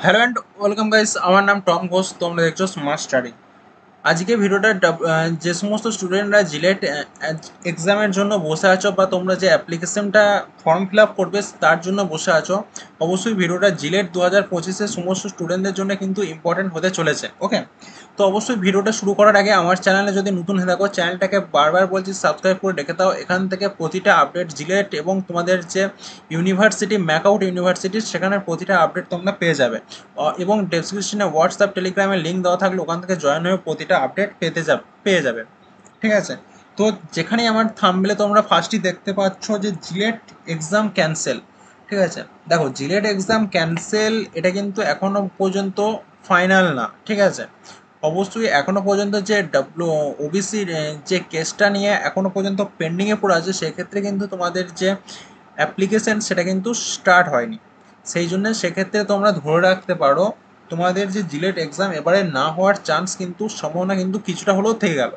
Hello and welcome guys, আমার নাম Tom Ghosh. তোমরা দেখছো স্মার্ট স্টাডি। আজকে ভিডিওটা যে সমস্ত স্টুডেন্টরা জিলেট এক্সামের জন্য বসে আছো বা তোমরা যে অ্যাপ্লিকেশনটা ফর্ম ফিল আপ করবে তার জন্য বসে আছো, অবশ্যই ভিডিওটা জিলেট 2025-এর সমস্ত স্টুডেন্টদের জন্য কিন্তু ইম্পর্টেন্ট হতে চলেছে। ওকে, তো অবশ্যই ভিডিওটা শুরু করার আগে আমার চ্যানেলে যদি নতুন হয়ে থাকো, চ্যানেলটাকে বারবার বলছি সাবস্ক্রাইব করে রেখে দাও। এখান থেকে প্রতিটা আপডেট জিলেট এবং তোমাদের যে ইউনিভার্সিটি ম্যাকআউট ইউনিভার্সিটি সেখানের প্রতিটা আপডেট তোমরা পেয়ে যাবে। এবং ডেসক্রিপশনে হোয়াটসঅ্যাপ টেলিগ্রামের লিঙ্ক দেওয়া থাকলে ওখান থেকে জয়েন হয়ে প্রতিটা আপডেট পেয়ে যাবে। ঠিক আছে, তো যেখানেই আমার থাম্বনেলে তোমরা ফার্স্টই দেখতে পাচ্ছ যে জিলেট এক্সাম ক্যান্সেল। ঠিক আছে, দেখো জিলেট এক্সাম ক্যান্সেল এটা কিন্তু এখনো পর্যন্ত ফাইনাল না। ঠিক আছে, অবশ্যই এখনো পর্যন্ত যে ওবিসির যে কেসটা নিয়ে এখনো পর্যন্ত পেন্ডিংয়ে পড়ে আছে, সেক্ষেত্রে কিন্তু তোমাদের যে অ্যাপ্লিকেশন সেটা কিন্তু স্টার্ট হয়নি। সেই জন্য সেক্ষেত্রে তোমরা ধরে রাখতে পারো তোমাদের যে জিলেট এক্সাম এবারে না হওয়ার চান্স কিন্তু সম্ভাবনা কিন্তু কিছুটা হলেও থেকে গেল।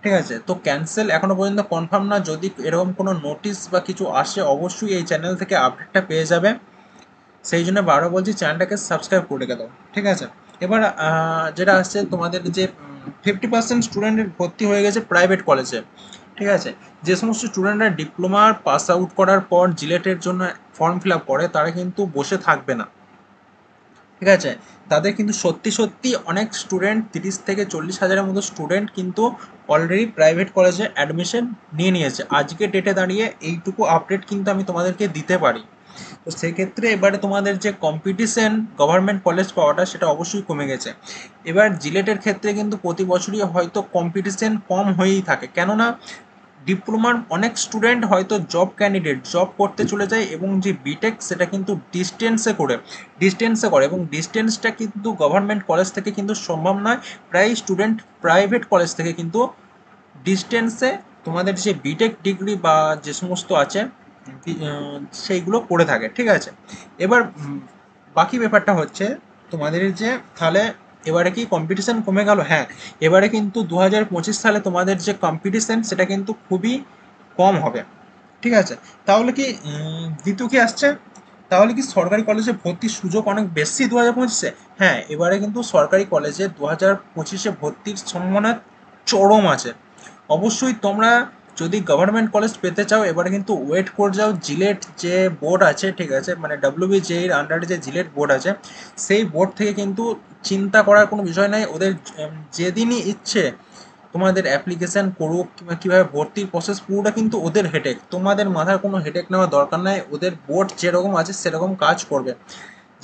ঠিক আছে, তো ক্যান্সেল এখনো পর্যন্ত কনফার্ম না। যদি এরকম কোনো নোটিশ বা কিছু আসে অবশ্যই এই চ্যানেল থেকে আপডেটটা পেয়ে যাবে। সেই জন্য বারবার বলছি চ্যানেলটাকে সাবস্ক্রাইব করে রেখে দাও। ঠিক আছে, এবার যেটা আসছে তোমাদের যে 50% স্টুডেন্টের ভর্তি হয়ে গেছে প্রাইভেট কলেজে। ঠিক আছে, যে সমস্ত স্টুডেন্টরা ডিপ্লোমার পাস আউট করার পর জিলেটের জন্য ফর্ম ফিল আপ করে তারা কিন্তু বসে থাকবে না। ঠিক আছে, তাদের কিন্তু সত্যি সত্যি অনেক স্টুডেন্ট 30 থেকে 40 হাজারের মতো স্টুডেন্ট কিন্তু অলরেডি প্রাইভেট কলেজে অ্যাডমিশন নিয়ে নিয়েছে। আজকে ডেটে দাঁড়িয়ে এইটুকু আপডেট কিন্তু আমি তোমাদেরকে দিতে পারি। তো সেক্ষেত্রে এবারে তোমাদের যে কম্পিটিশন গভর্নমেন্ট কলেজ পাওয়াটা সেটা অবশ্যই কমে গেছে। এবার জিলেটের ক্ষেত্রে কিন্তু প্রতি বছরই হয়তো কম্পিটিশন কম হয়েই থাকে, কেননা ডিপ্লোমার অনেক স্টুডেন্ট হয়তো জব ক্যান্ডিডেট জব করতে চলে যায় এবং যে বিটেক সেটা কিন্তু ডিস্টেন্সে করে এবং ডিস্টেন্সটা কিন্তু গভর্নমেন্ট কলেজ থেকে কিন্তু সম্ভব নয়। প্রায় স্টুডেন্ট প্রাইভেট কলেজ থেকে কিন্তু ডিস্টেন্সে তোমাদের যে বিটেক ডিগ্রি বা যে সমস্ত আছে সেইগুলো করে থাকে। ঠিক আছে, এবার বাকি ব্যাপারটা হচ্ছে তোমাদের যে তাহলে এবারে কি কম্পিটিশন কমে গেল? হ্যাঁ, এবারে কিন্তু 2025 সালে তোমাদের যে কম্পিটিশন সেটা কিন্তু খুবই কম হবে। ঠিক আছে, তাহলে কি দ্বিতীয় কি আসছে, তাহলে কি সরকারি কলেজে ভর্তির সুযোগ অনেক বেশি 2025-এ? হ্যাঁ, এবারে কিন্তু সরকারি কলেজে 2025-এ ভর্তির সম্ভাবনা চরম আছে। অবশ্যই তোমরা যদি গভর্নমেন্ট কলেজ পেতে চাও এবারে কিন্তু ওয়েট করে যাও। জিলেট যে বোর্ড আছে, ঠিক আছে, মানে WBJE এর আন্ডারে যে জিলেট বোর্ড আছে সেই বোর্ড থেকে কিন্তু চিন্তা করার কোনো বিষয় নাই। ওদের যেদিনই ইচ্ছে তোমাদের অ্যাপ্লিকেশান করুক কিংবা কীভাবে ভর্তির প্রসেস পুরোটা কিন্তু ওদের হেডেক, তোমাদের মাথার কোনো হেডেক নেওয়ার দরকার নাই। ওদের বোর্ড যেরকম আছে সেরকম কাজ করবে,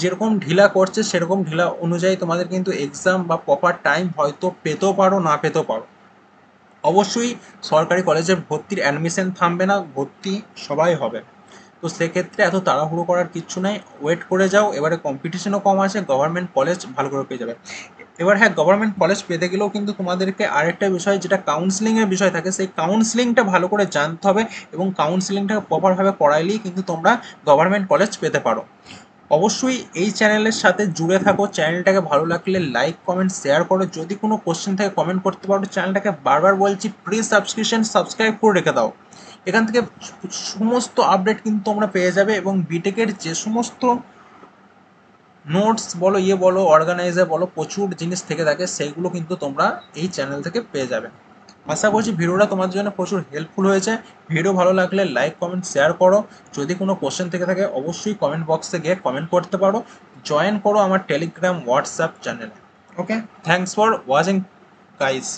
যেরকম ঢিলা করছে সেরকম ঢিলা অনুযায়ী তোমাদের কিন্তু এক্সাম বা প্রপার টাইম হয়তো পেতেও পারো না পেতেও পারো। অবশ্যই সরকারি কলেজে ভর্তির অ্যাডমিশন থামবে না, ভর্তি সবাই হবে। তো সেক্ষেত্রে এত তাড়াহুড়ো করার কিচ্ছু নাই, ওয়েট করে যাও। এবারে কম্পিটিশনও কম আছে, গভর্নমেন্ট কলেজ ভালো করে পেয়ে যাবে। এবার হ্যাঁ, গভর্নমেন্ট কলেজ পেতে গেলেও কিন্তু তোমাদেরকে আরেকটা বিষয় যেটা কাউন্সিলিংয়ের বিষয় থাকে, সেই কাউন্সিলিংটা ভালো করে জানতে হবে এবং কাউন্সিলিংটা প্রপারভাবে পড়াইলেই কিন্তু তোমরা গভর্নমেন্ট কলেজ পেতে পারো। অবশ্যই এই চ্যানেলের সাথে জুড়ে থাকো। চ্যানেলটাকে ভালো লাগলে লাইক কমেন্ট শেয়ার করো। যদি কোনো কোশ্চেন থাকে কমেন্ট করতে পারো। চ্যানেলটাকে বারবার বলছি প্রি সাবস্ক্রাইব করে রেখে দাও। এখান থেকে সমস্ত আপডেট কিন্তু তোমরা পেয়ে যাবে এবং বিটেকের যে সমস্ত নোটস বলো বলো অর্গানাইজার বলো প্রচুর জিনিস থেকে থাকে, সেইগুলো কিন্তু তোমরা এই চ্যানেল থেকে পেয়ে যাবে। আশা করছি ভিডিওটা তোমাদের জন্য প্রচুর হেল্পফুল হয়েছে। ভিডিও ভালো লাগলে লাইক কমেন্ট শেয়ার করো। যদি কোনো কোশ্চেন থেকে থাকে অবশ্যই কমেন্ট বক্সে গিয়ে কমেন্ট করতে পারো। জয়েন করো আমার টেলিগ্রাম হোয়াটসঅ্যাপ চ্যানেলে। ওকে, থ্যাংকস ফর ওয়াচিং গাইস।